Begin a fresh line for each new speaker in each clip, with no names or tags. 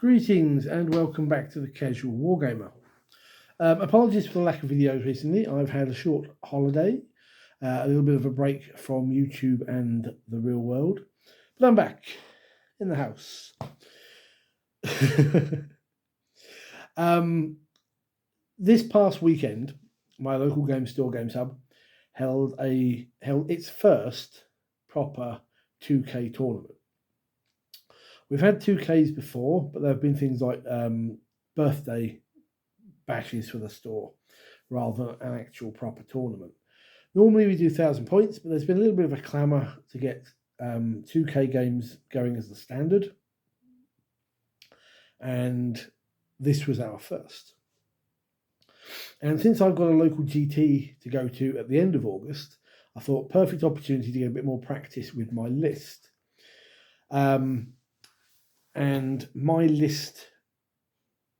Greetings and welcome back to the Casual Wargamer. Apologies for the lack of videos recently. I've had a short holiday, a little bit of a break from YouTube and the real world, but I'm back in the house. This past weekend, my local game store, GamesHub, held its first proper 2K tournament. We've had 2Ks before, but there have been things like birthday bashes for the store rather than an actual proper tournament. Normally we do 1,000 points, but there's been a little bit of a clamour to get 2K games going as the standard. And this was our first. And since I've got a local GT to go to at the end of August, I thought perfect opportunity to get a bit more practice with my list. And my list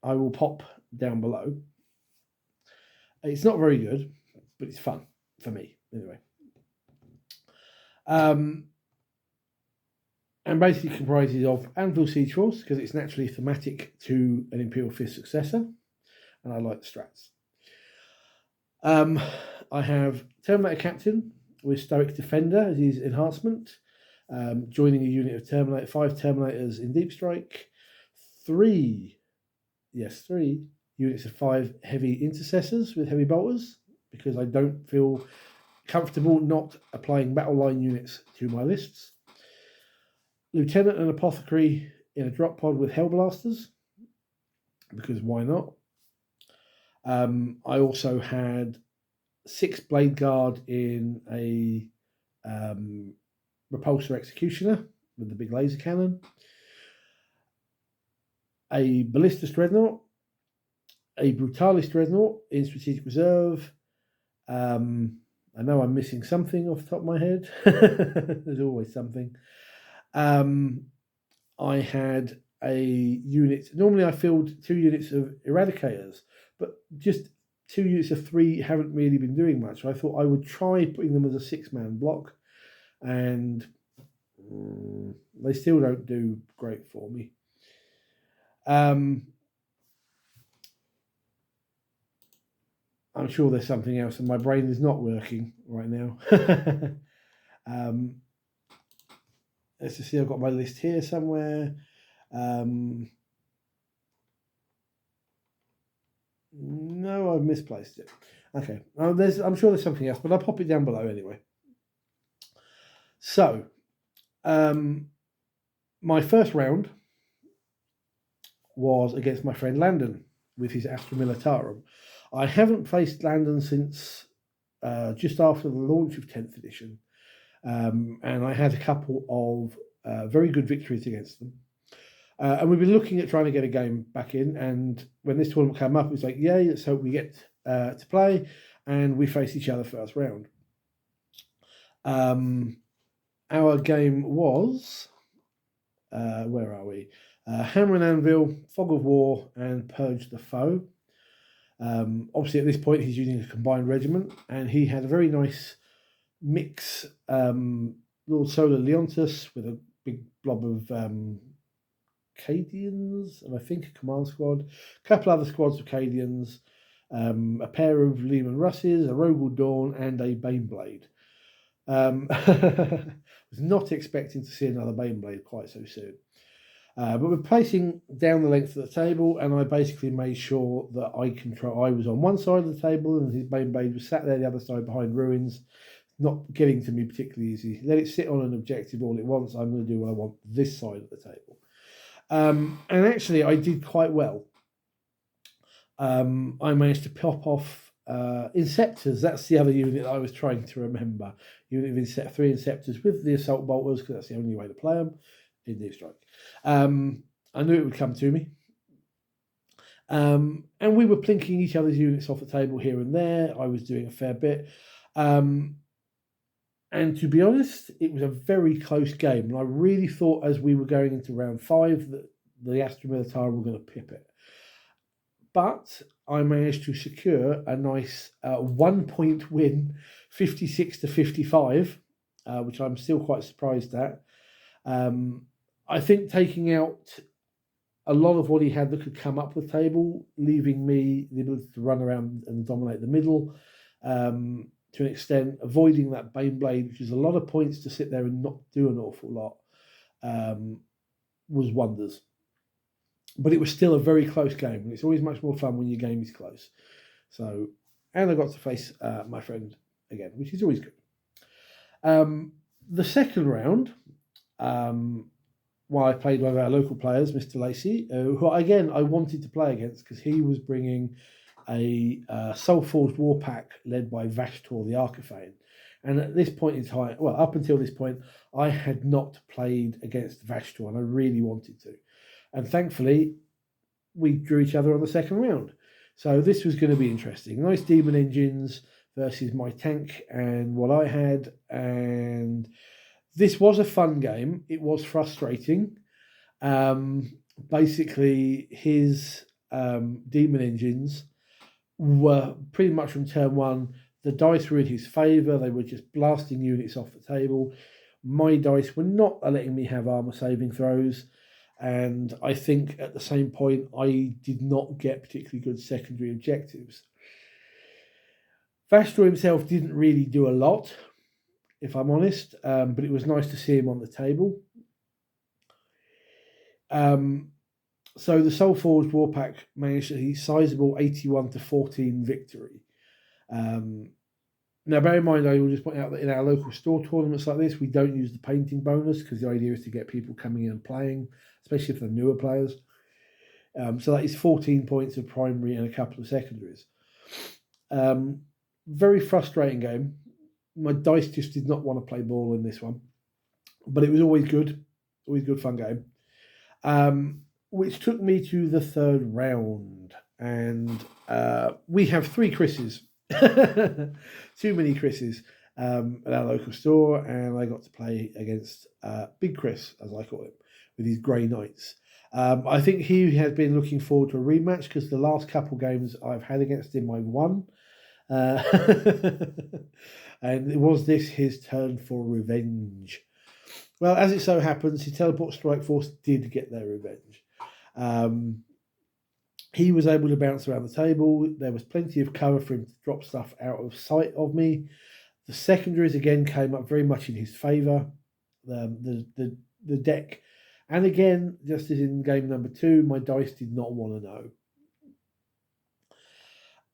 I will pop down below. It's not very good, but it's fun for me anyway. And basically comprises of Anvil Siege Force, because it's naturally thematic to an Imperial Fists successor, and I like the strats. I have Terminator Captain with Stoic Defender as his enhancement, joining a unit of 5 Terminators in Deep Strike, 3 units of 5 Heavy Intercessors with Heavy Bolters, because I don't feel comfortable not applying BATTLELINE units to my lists. Lieutenant and Apothecary in a drop pod with Hellblasters, because why not? I also had 6 Blade Guard in a Repulsor Executioner with the big laser cannon, a Ballistus Dreadnought, a Brutalis Dreadnought in Strategic Reserve. I know I'm missing something off the top of my head. There's always something. I had a unit. Normally I filled 2 units of Eradicators, but just 2 units of 3 haven't really been doing much. So I thought I would try putting them as a 6-man block, and they still don't do great for me. I'm sure there's something else, and my brain is not working right now. Let's just see, I've got my list here somewhere. No, I've misplaced it. Okay, I'm sure there's something else, but I'll pop it down below anyway. So, my first round was against my friend Landon with his Astra Militarum. I haven't faced Landon since just after the launch of 10th edition, and I had a couple of very good victories against them. And we've been looking at trying to get a game back in, and when this tournament came up, it was like, yay, let's hope we get to play, and we face each other first round. Our game was, where are we? Hammer and Anvil, Fog of War, and Purge the Foe. Obviously, at this point, he's using a combined regiment, and he had a very nice mix. Lord Solar Leontus with a big blob of Cadians, and I think a command squad, a couple other squads of Cadians, a pair of Lehman Russes, a Rogel Dawn, and a Baneblade. Was not expecting to see another Baneblade quite so soon. But we're placing down the length of the table, and I basically made sure that I was on one side of the table, and his Baneblade was sat there the other side behind ruins, not getting to me particularly easy. Let it sit on an objective all it wants. I'm going to do what I want this side of the table. And actually, I did quite well. I managed to pop off Inceptors. That's the other unit I was trying to remember. Unit of 3 Inceptors with the Assault Bolters, because that's the only way to play them in Deep Strike. I knew it would come to me. And we were plinking each other's units off the table here and there. I was doing a fair bit. And to be honest, it was a very close game. And I really thought as we were going into round 5 that the Astra Militarum were going to pip it. But I managed to secure a nice 1-point win, 56-55, which I'm still quite surprised at. I think taking out a lot of what he had that could come up the table, leaving me the ability to run around and dominate the middle to an extent, avoiding that Baneblade, which is a lot of points to sit there and not do an awful lot, was wonders. But it was still a very close game, and it's always much more fun when your game is close. So, and I got to face my friend again, which is always good. The second round, while I played one of our local players, Mr. Lacey, who again I wanted to play against because he was bringing a Soulforged war pack led by Vashtor the Archifane. And at this point in time, well, up until this point, I had not played against Vashtor, and I really wanted to. And thankfully, we drew each other on the second round. So this was going to be interesting. Nice demon engines versus my tank and what I had. And this was a fun game. It was frustrating. Basically, his demon engines were pretty much from turn one. The dice were in his favour. They were just blasting units off the table. My dice were not letting me have armour saving throws. And I think at the same point, I did not get particularly good secondary objectives. Vashtor himself didn't really do a lot, if I'm honest, but it was nice to see him on the table. So the Soulforged Warpack managed a sizable 81-14 victory. Now, bear in mind, I will just point out that in our local store tournaments like this, we don't use the painting bonus because the idea is to get people coming in and playing, especially if they're newer players. So that is 14 points of primary and a couple of secondaries. Very frustrating game. My dice just did not want to play ball in this one, but it was always good fun game. Which took me to the third round, and we have 3 Chris's. Too many Chris's at our local store, and I got to play against Big Chris, as I call him, with his Grey Knights. I think he has been looking forward to a rematch because the last couple games I've had against him, I've won. And it was this his turn for revenge. Well, as it so happens, his Teleport Strike Force did get their revenge. He was able to bounce around the table. There was plenty of cover for him to drop stuff out of sight of me. The secondaries again came up very much in his favour. The deck, and again, just as in game number 2, my dice did not want to know.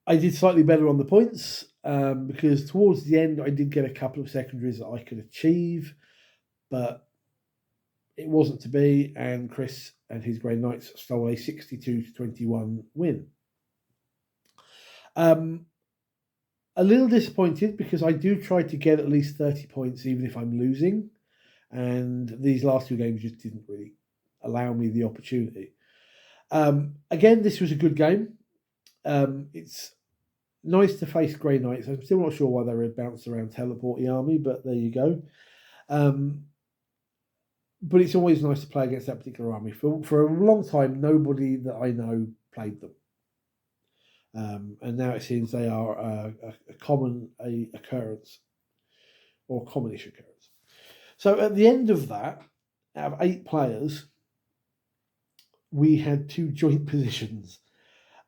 I did slightly better on the points because towards the end I did get a couple of secondaries that I could achieve, but it wasn't to be, and Chris and his Grey Knights stole a 62-21 win. A little disappointed because I do try to get at least 30 points even if I'm losing, and these last 2 games just didn't really allow me the opportunity. Again, this was a good game. It's nice to face Grey Knights. I'm still not sure why they were bounced around Teleport Army, but there you go. But it's always nice to play against that particular army. For a long time, nobody that I know played them. And now it seems they are a common occurrence, or commonish occurrence. So at the end of that, out of 8 players, we had 2 joint positions.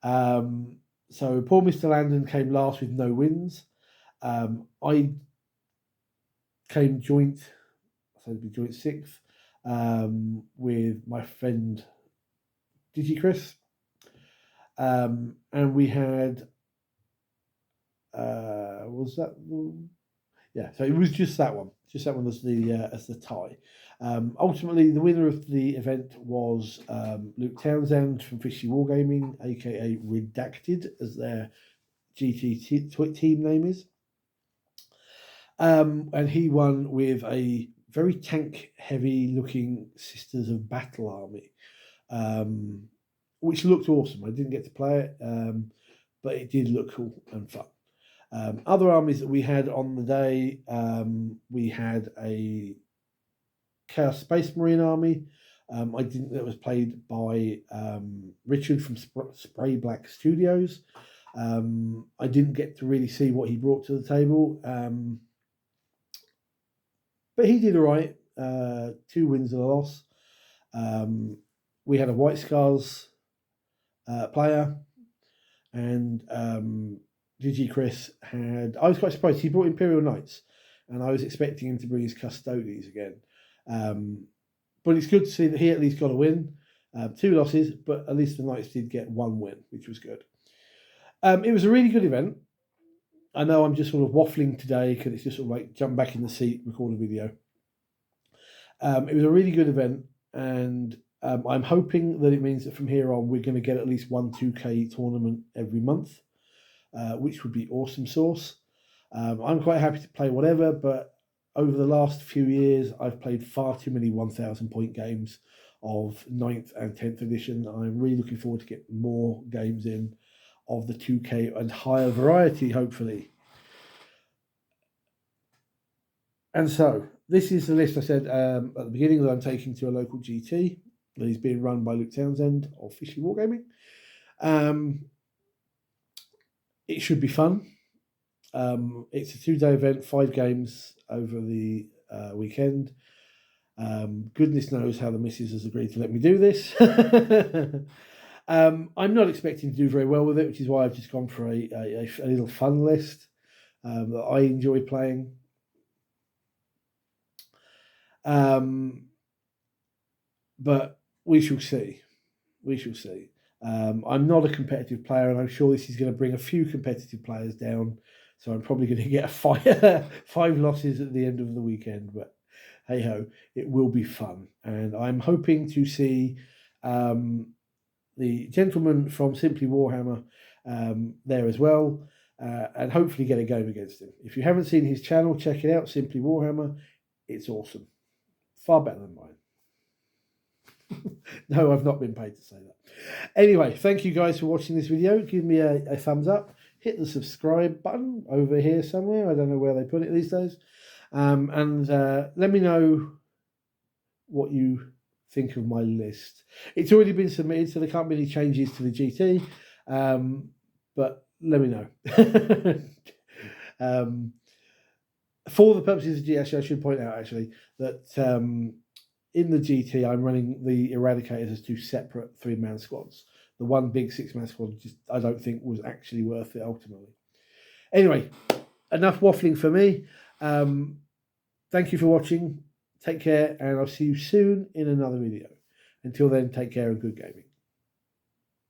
So poor Mr. Landon came last with no wins. I came joint, so it'd be joint 6th. With my friend DigiChris, and we had was that so it was just that one as the tie. Ultimately, the winner of the event was Luke Townsend from Fishy Wargaming, aka Redacted, as their GT team name is, and he won with a very tank-heavy looking Sisters of Battle army, which looked awesome. I didn't get to play it, but it did look cool and fun. Other armies that we had on the day, we had a Chaos Space Marine army. That was played by Richard from Spray Black Studios. I didn't get to really see what he brought to the table. But he did all right. 2 wins and a loss. we had a White Scars player, and GG Chris had. I was quite surprised. He brought Imperial Knights, and I was expecting him to bring his Custodes again. But it's good to see that he at least got a win. 2 losses, but at least the Knights did get 1 win, which was good. It was a really good event. I know I'm just sort of waffling today because it's just sort of like jump back in the seat, record a video. It was a really good event, and I'm hoping that it means that from here on we're going to get at least 1 2K tournament every month, which would be awesome sauce. I'm quite happy to play whatever, but over the last few years I've played far too many 1,000 point games of 9th and 10th edition. I'm really looking forward to get more games in of the 2K and higher variety, hopefully. And so, this is the list I said at the beginning that I'm taking to a local GT that is being run by Luke Townsend of Fishy Wargaming. It should be fun. It's a 2-day event, 5 games over the weekend. Goodness knows how the missus has agreed to let me do this. I'm not expecting to do very well with it, which is why I've just gone for a little fun list that I enjoy playing. But we shall see. We shall see. I'm not a competitive player, and I'm sure this is going to bring a few competitive players down. So I'm probably going to get 5 losses at the end of the weekend. But hey ho, it will be fun, and I'm hoping to see the gentleman from Simply Warhammer there as well, and hopefully get a game against him. If you haven't seen his channel, check it out, Simply Warhammer. It's awesome. Far better than mine. No, I've not been paid to say that. Anyway, thank you guys for watching this video. Give me a thumbs up. Hit the subscribe button over here somewhere. I don't know where they put it these days. And let me know what you think of my list. It's already been submitted, so there can't be any changes to the GT. But let me know. For the purposes of GS, I should point out actually that in the GT, I'm running the Eradicators as 2 separate 3-man squads. The one big 6-man squad, just I don't think was actually worth it ultimately. Anyway, enough waffling for me. Thank you for watching. Take care, and I'll see you soon in another video. Until then, take care and good gaming.